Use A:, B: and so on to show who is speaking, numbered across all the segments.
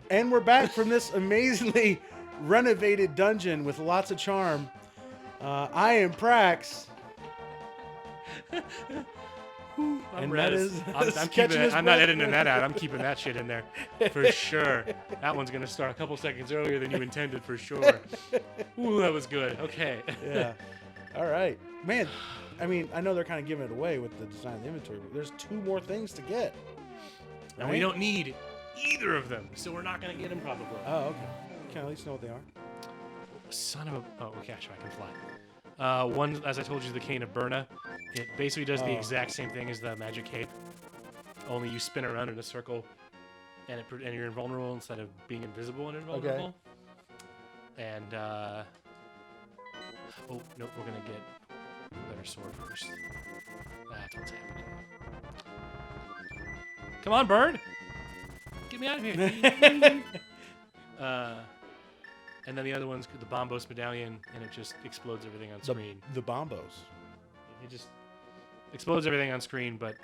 A: And we're back from this amazingly renovated dungeon with lots of charm. I am Prax.
B: I'm
A: that
B: Rez.
A: is
B: I'm
A: Sketching
B: keeping it.
A: his
B: I'm not
A: breath.
B: editing that out. I'm keeping that shit in there for sure. That one's gonna start a couple seconds earlier than you intended for sure. Ooh, that was good. Okay.
A: Yeah. All right. Man, I mean, I know they're kind of giving it away with the design of the inventory, but there's 2 more things to get.
B: And we don't need either of them, so we're not gonna get them probably.
A: Oh, okay. Can I at least know what they are?
B: Son of a. Oh, okay. Actually, I can fly. One, as I told you, is the Cane of Burna. It basically does the exact same thing as the Magic Cape, only you spin around in a circle, and you're invulnerable instead of being invisible and invulnerable. Okay. And oh no, we're gonna get a better sword first. That's what's happening. Come on, bird! Get me out of here! And then the other one's the Bombos Medallion, and it just explodes everything on screen.
A: The Bombos.
B: It just explodes everything on screen, but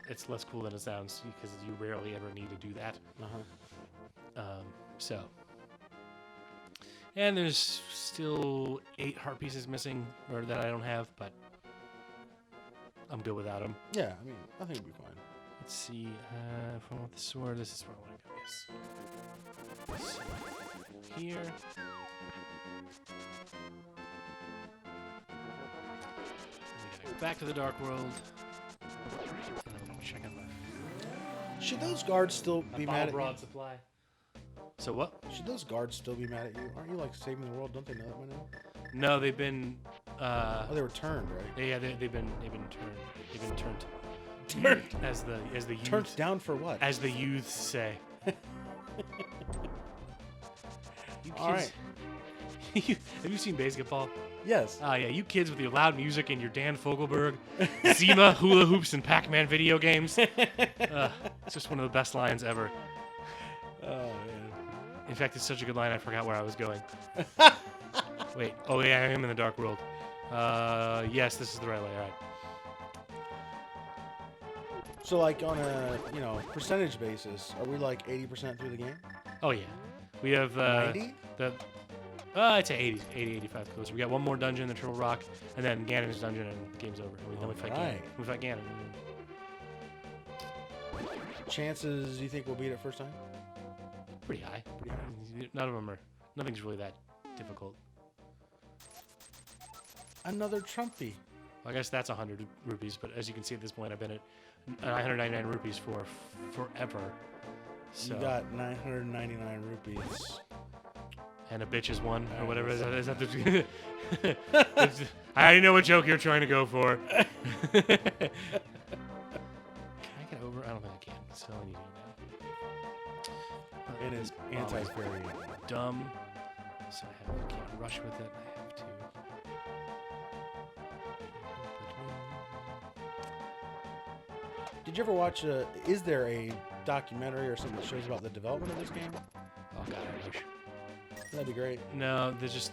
B: it's less cool than it sounds because you rarely ever need to do that. So, and there's still 8 heart pieces missing, or that I don't have, but I'm good without them.
A: Yeah, I mean, I think we'll be fine.
B: Let's see. If I want the sword, this is where I want to go. Yes. So, here. We gotta go back to the Dark World. And then we'll check out my
A: Should those guards still be mad at you?
B: supply. So what?
A: Should those guards still be mad at you? Aren't you like saving the world? Don't they know that by now?
B: No, they've been.
A: Oh, they were turned, right?
B: Yeah, they've been turned. They've been turned. As the youth.
A: Turned down for what?
B: As the youths say. You
A: All
B: kids,
A: right.
B: Have you seen basketball?
A: Yes.
B: Oh yeah, you kids with your loud music and your Dan Fogelberg, Zima, hula hoops, and Pac-Man video games. It's just one of the best lines ever.
A: Oh man.
B: In fact, it's such a good line I forgot where I was going. Wait. Oh yeah, I am in the Dark World. Yes, this is the right way. All right.
A: So like on a percentage basis, are we like 80% through the game?
B: Oh yeah, we have
A: 90?
B: I'd say 80, 85 close. We got one more dungeon, the Triple Rock, and then Ganon's dungeon, and game's over. Then we fight Ganon. We fight Ganon.
A: Chances you think we'll beat it first time?
B: Pretty high.
A: Pretty high.
B: None of them are. Nothing's really that difficult.
A: Another Trumpy.
B: Well, I guess that's 100 rupees, but as you can see at this point, I've been at 999 rupees for forever. So.
A: You got 999 rupees.
B: And a bitch is one, or whatever. Is that the... I already know what joke you're trying to go for. Can I get over? I don't think I can. So I need to go down.
A: It is anti-fairy.
B: Dumb. So I can't rush with it. I have to.
A: Did you ever watch is there a documentary or something that shows about the development of this game?
B: Oh god, I wish.
A: That'd be great.
B: No, there's just...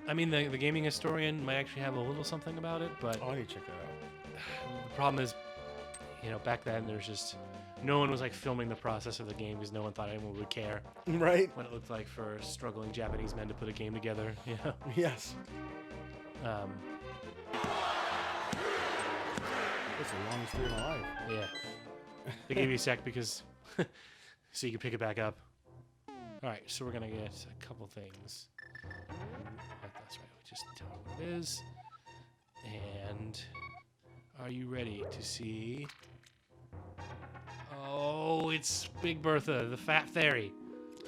B: I mean, the gaming historian might actually have a little something about it, but...
A: Oh, I need to check that out.
B: The problem is, back then there's just... No one was, filming the process of the game because no one thought anyone would care.
A: Right?
B: What it looked like for struggling Japanese men to put a game together,
A: Yes. That's the longest day of my life.
B: Yeah. They gave you a sec because... so you can pick it back up. Alright, so we're gonna get a couple things. That's right, we just tell them what it is. And are you ready to see? Oh, it's Big Bertha, the Fat Fairy.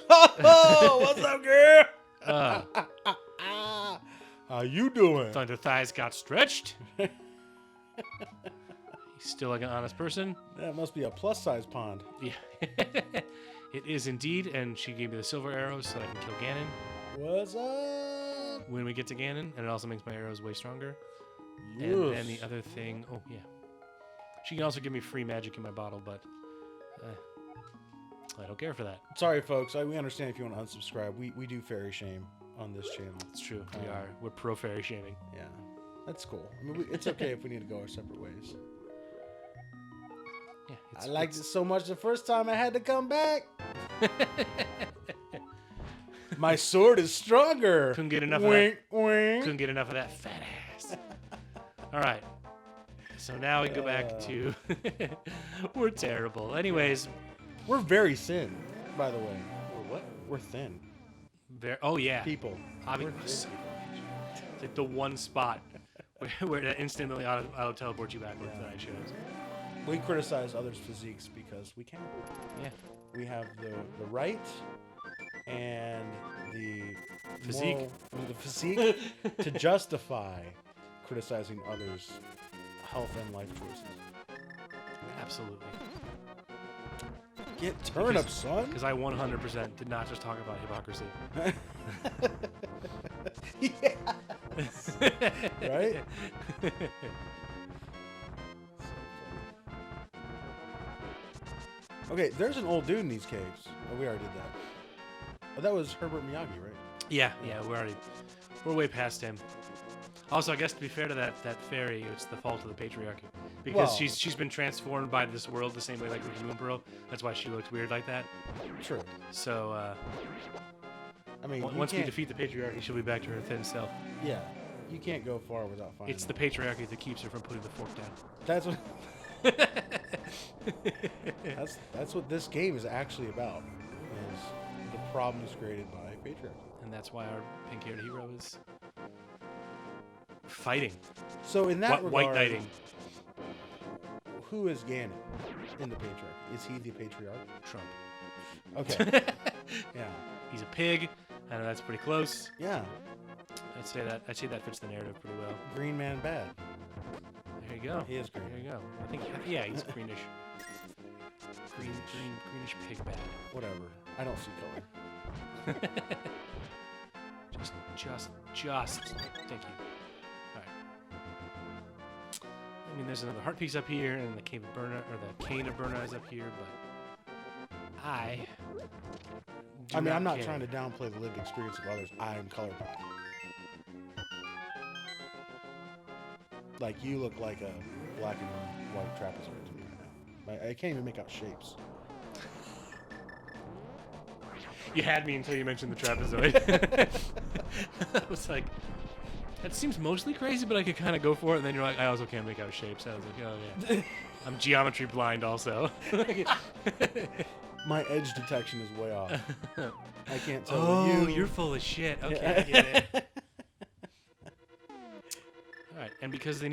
A: Oh, what's up, girl? How you doing?
B: Thought the thighs got stretched. He's still like an honest person.
A: That must be a plus-size pond.
B: Yeah. It is indeed, and she gave me the silver arrows so that I can kill Ganon.
A: What's up?
B: When we get to Ganon, and it also makes my arrows way stronger.
A: Yes.
B: And then the other thing, oh yeah. She can also give me free magic in my bottle, but I don't care for that.
A: Sorry, folks. We understand if you want to unsubscribe. We do fairy shame on this channel.
B: It's true. We are. We're pro fairy shaming.
A: Yeah. That's cool. I mean, it's okay if we need to go our separate ways.
B: Yeah,
A: I liked it so much the first time I had to come back. My sword is stronger.
B: Couldn't get enough
A: wink,
B: of that.
A: Wink.
B: Couldn't get enough of that fat ass. All right. So now we go back to. We're terrible. Anyways.
A: We're very thin, by the way.
B: We're what?
A: We're thin.
B: Oh yeah.
A: People.
B: Obviously. It's like the one spot where that instantly auto teleport you backwards that I chose.
A: We criticize others' physiques because we can.
B: Yeah.
A: We have the right and the
B: Physique.
A: the physique to justify criticizing others' health and life choices.
B: Absolutely.
A: Get turnip, son.
B: Because I 100% did not just talk about hypocrisy.
A: Yes. Right? Okay, there's an old dude in these caves. Oh, we already did that. Oh, that was Herbert Miyagi, right?
B: Yeah, we're way past him. Also, I guess to be fair to that fairy, it's the fault of the patriarchy because
A: Well-
B: she's been transformed by this world the same way like Ruby Moonborough. That's why she looked weird like that.
A: True.
B: So
A: I mean,
B: once we defeat the patriarchy, she'll be back to her thin self.
A: yeah, you can't go far without finding.
B: It's the patriarchy that keeps her from putting the fork down.
A: That's what. that's what this game is actually about. Is the problems created by patriarchy.
B: And that's why our pink-haired hero is fighting.
A: So in that regard,
B: White knighting.
A: who is Ganon in the patriarchy? Is he the patriarch?
B: Trump.
A: Okay. Yeah.
B: He's a pig. I know that's pretty close.
A: Yeah.
B: I'd say that fits the narrative pretty well.
A: Green man bad.
B: There you go.
A: He is green.
B: There you go. I think yeah, he's greenish. Greenish pig bad.
A: Whatever. I don't see color.
B: Just. Thank you. All right. I mean, there's another heart piece up here, and the cave of Burna, or the cane of Burna is up here, but
A: I'm not
B: care.
A: trying to downplay the lived experience of others. I am colorblind. Like, you look like a black and white trapezoid to me right now. I can't even make out shapes.
B: You had me until you mentioned the trapezoid. I was like, that seems mostly crazy, but I could kind of go for it. And then you're like, I also can't make out shapes. I was like, oh yeah. I'm geometry blind also.
A: My edge detection is way off. I can't tell
B: Oh,
A: you.
B: you're full of shit. Okay, I get it. All right, and because they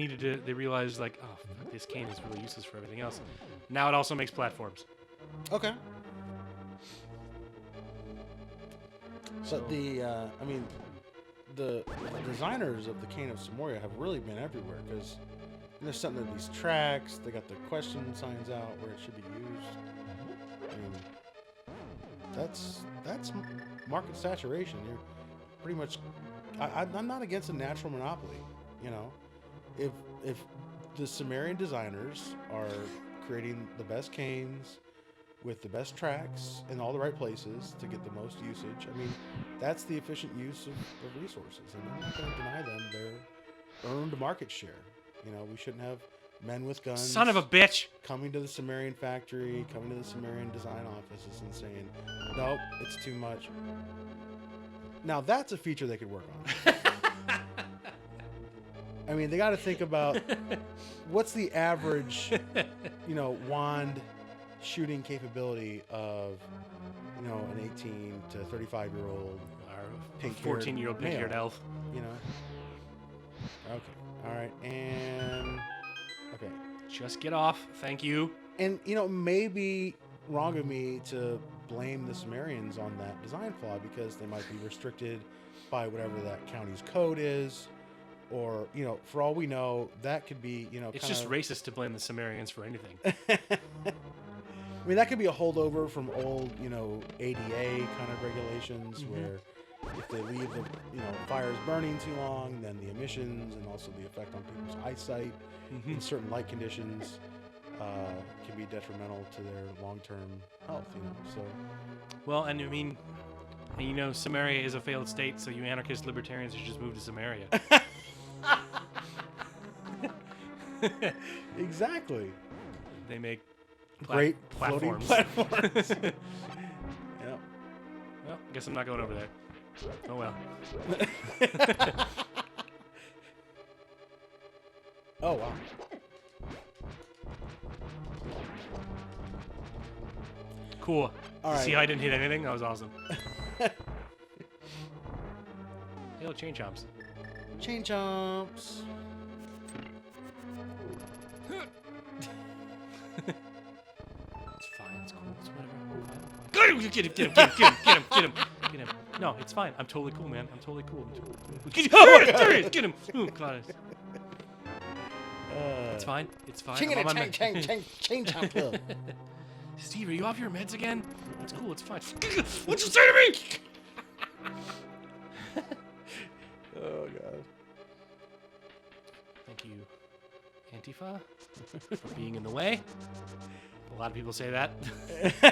B: realized like, oh, fuck, this cane is really useless for everything else. Now it also makes platforms.
A: Okay.
B: So,
A: But the designers of the Cane of Somaria have really been everywhere because there's something that these tracks. They got the question signs out where it should be used. I mean, that's market saturation. You're pretty much. I'm not against a natural monopoly. You know, if the Sumerian designers are creating the best canes with the best tracks in all the right places to get the most usage, I mean, that's the efficient use of resources, and I'm not going to deny them their earned market share. You know, we shouldn't have men with guns.
B: son of a bitch.
A: Coming to the Sumerian factory, coming to the Sumerian design offices and saying, nope, it's too much. Now, that's a feature they could work on. I mean, they got to think about what's the average, wand shooting capability of, an 18 to 35-year-old
B: Our 14-year-old pink-haired
A: male,
B: elf.
A: Okay. All right. And okay.
B: Just get off. Thank you.
A: And, maybe wrong of me to blame the Sumerians on that design flaw because they might be restricted by whatever that county's code is. Or, for all we know, that could be,
B: It's just racist to blame the Sumerians for anything.
A: I mean, that could be a holdover from old, ADA kind of regulations where if they leave the, fires burning too long, then the emissions and also the effect on people's eyesight in certain light conditions can be detrimental to their long-term health, So,
B: Well, and I mean, Samaria is a failed state, so you anarchist libertarians should just move to Samaria.
A: exactly.
B: They make
A: great floating platforms. Yep.
B: Well, guess I'm not going over there. Oh well.
A: Oh wow.
B: Cool.
A: All right.
B: See how I didn't hit anything? That was awesome. Hey, little chain chomps.
A: Chain chomps.
B: It's fine. It's cool. It's whatever. Get him. No, it's fine. I'm totally cool, man. I'm totally cool. Get him. Ooh, Claudius. It's fine. It's fine.
A: Chain chomp club.
B: Steve, are you off your meds again? It's cool. It's fine. What'd you say to me?
A: Oh god.
B: Thank you, Antifa, for being in the way. A lot of people say that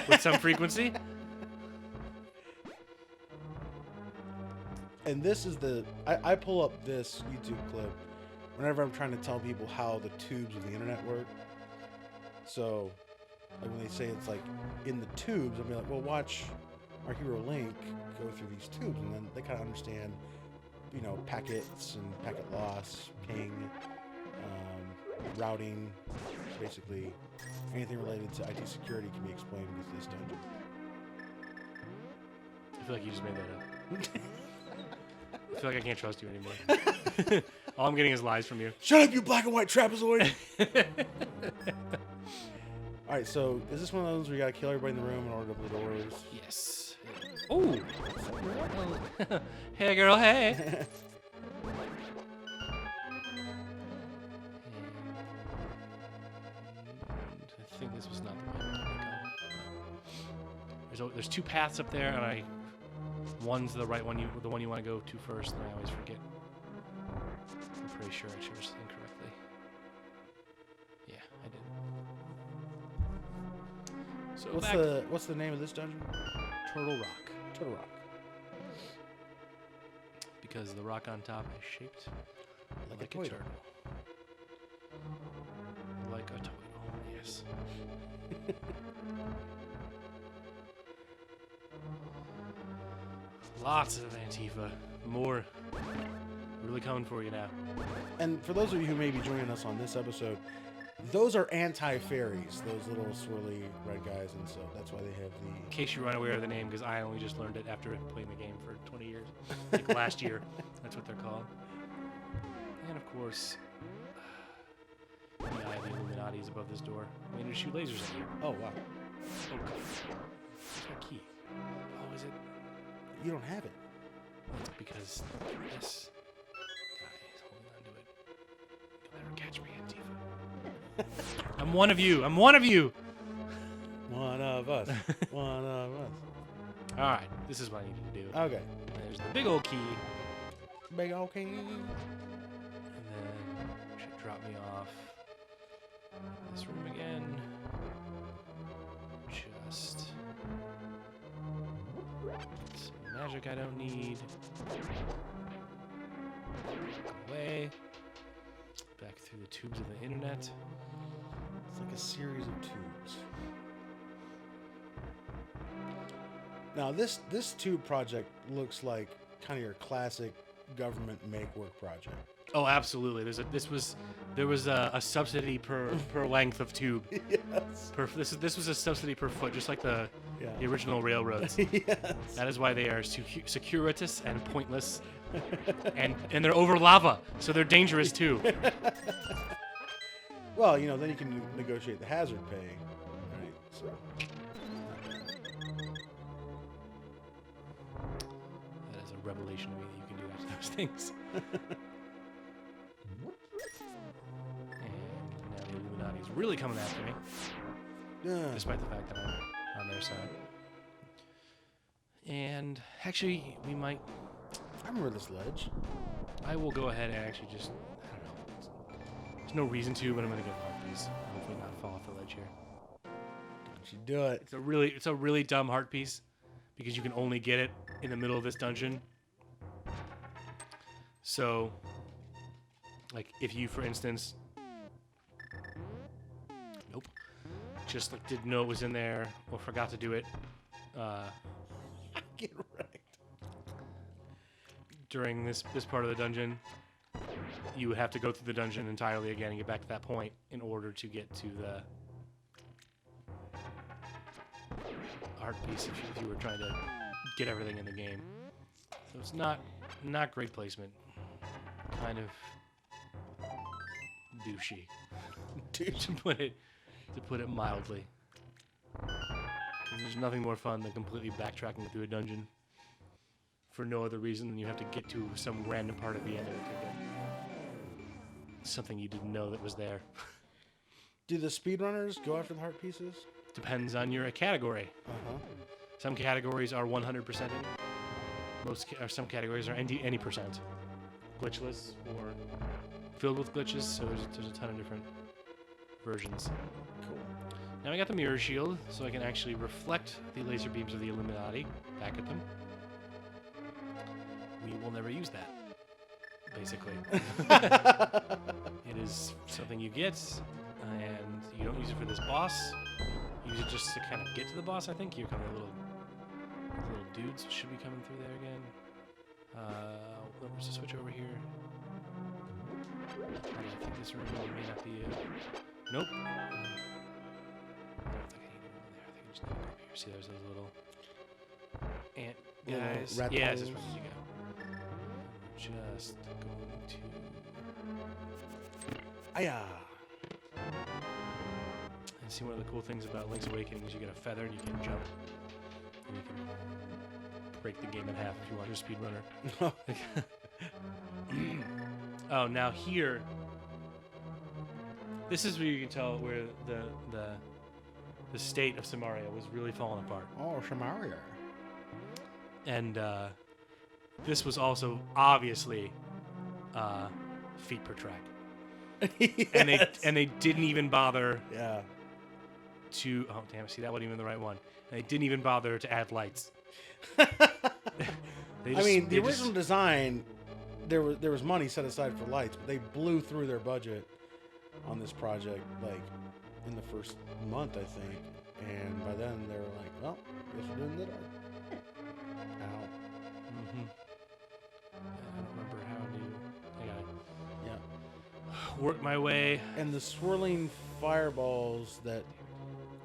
B: with some frequency.
A: And this is I pull up this YouTube clip whenever I'm trying to tell people how the tubes of the internet work. So, like when they say it's like in the tubes, I'll be like, well, watch our hero Link go through these tubes, and then they kind of understand, you know, packets and packet loss, ping, routing, basically anything related to IT security can be explained with this dungeon.
B: I feel like you just made that up. I feel like I can't trust you anymore. All I'm getting is lies from you.
A: Shut up, you black and white trapezoid! Alright, so is this one of those where you gotta kill everybody in the room in order to open the doors?
B: Yes. Oh! Hey, girl, hey! I think this was not the way I wanted to go. There's two paths up there, and one's the right one, the one you want to go to first, and I always forget. I'm pretty sure I chose incorrectly. Yeah, I did. So
A: What's the name of this dungeon?
B: Turtle Rock.
A: Turtle Rock.
B: Because the rock on top is shaped like a turtle. Like a turtle, yes. Lots of Antifa. More. Really coming for you now.
A: And for those of you who may be joining us on this episode, those are anti-fairies, those little swirly red guys, and so that's why they have the...
B: In case you're unaware of the name, because I only just learned it after playing the game for 20 years. Like last year. That's what they're called. And of course, the Eye of the Illuminati is above this door. I mean, to shoot lasers at you.
A: Oh, wow.
B: Oh, God. Where's my key? Oh, is it?
A: You don't have it.
B: It's because this guy is holding on to it. You'll never catch me, Antifa. I'm one of you. I'm one of you.
A: One of us. One of us.
B: All right. This is what I needed to do.
A: Okay.
B: There's the big old key.
A: Big old key.
B: And then should drop me off in this room again. Just some magic I don't need. Away. Back through the tubes of the internet.
A: It's like a series of tubes. Now this tube project looks like kind of your classic government make work project.
B: Oh, absolutely. There was a subsidy per length of tube.
A: Yes.
B: This was a subsidy per foot, just like the original railroads.
A: Yes.
B: That is why they are circuitous and pointless, and they're over lava, so they're dangerous too.
A: Well, you know, then you can negotiate the hazard pay, right? So.
B: That is a revelation to me that you can do those things. And now the Illuminati is really coming after me, despite the fact that I'm on their side. And actually, we might.
A: I remember this ledge.
B: I will go ahead and actually just. I don't know. There's no reason to, but I'm gonna go heart piece. Hopefully not fall off the ledge here.
A: Don't you do it?
B: It's a really dumb heart piece because you can only get it in the middle of this dungeon. So, like, if you, for instance, just like didn't know it was in there or forgot to do it
A: Get wrecked.
B: during this part of the dungeon, you would have to go through the dungeon entirely again and get back to that point in order to get to the art piece if you were trying to get everything in the game. So it's not great placement. Kind of douchey, to put it mildly. 'Cause there's nothing more fun than completely backtracking through a dungeon for no other reason than you have to get to some random part at the end of it to get something you didn't know that was there.
A: Do the speedrunners go after the heart pieces?
B: Depends on your category.
A: Uh-huh.
B: Some categories are 100% in. Some categories are any percent. Glitchless or filled with glitches, so there's a ton of different versions.
A: Cool.
B: Now I got the mirror shield, so I can actually reflect the laser beams of the Illuminati back at them. We will never use that, basically. It is something you get, and you don't use it for this boss. You use it just to kind of get to the boss, I think. You're kind of little dudes should be coming through there again. Let's just switch over here. I think this room may not be nope. I don't think I need it over there. I think I just need to go over here. See, there's those little ant guys. Yeah, this is where you go. Just going to...
A: Aya!
B: And see, one of the cool things about Link's Awakening is you get a feather and you can jump. And you can break the game in half if you want your speedrunner. Oh, now here... This is where you can tell where the state of Somaria was really falling apart.
A: Oh, Somaria.
B: And this was also obviously feet per track.
A: Yes.
B: And they didn't even bother
A: Yeah.
B: to see, that wasn't even the right one. And they didn't even bother to add lights.
A: The original design, there was money set aside for lights, but they blew through their budget on this project like in the first month, I think. And by then they were like, well, guess we're doing the dark. Ow.
B: Mm-hmm. I don't remember how to. I gotta work my way.
A: And the swirling fireballs that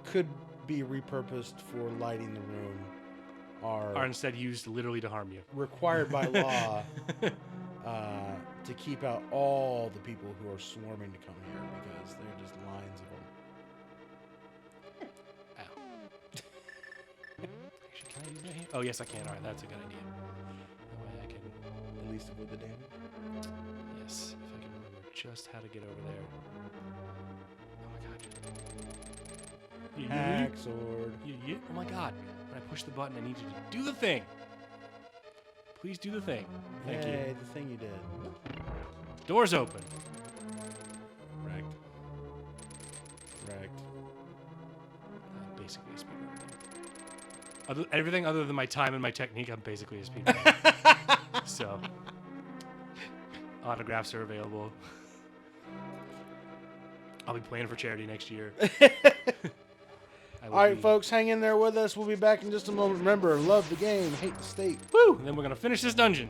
A: could be repurposed for lighting the room are
B: instead used literally to harm you.
A: Required by law to keep out all the people who are swarming to come here because they're just lines of them.
B: Ow. Actually, can I use my hand? Oh, yes, I can. All right, that's a good idea. That way I can
A: At least avoid the damage.
B: Yes, if I can remember just how to get over there. Oh my god.
A: Hack sword.
B: Oh my god. When I push the button, I need you to do the thing. Please do the thing. Thank you.
A: Hey, the thing you did.
B: Doors open.
A: Wrecked. Wrecked.
B: Basically a speedrunner. Everything other than my time and my technique, I'm basically a speedrunner. So, autographs are available. I'll be playing for charity next year.
A: All right, folks, hang in there with us. We'll be back in just a moment. Remember, love the game, hate the state.
B: Woo! And then we're going to finish this dungeon.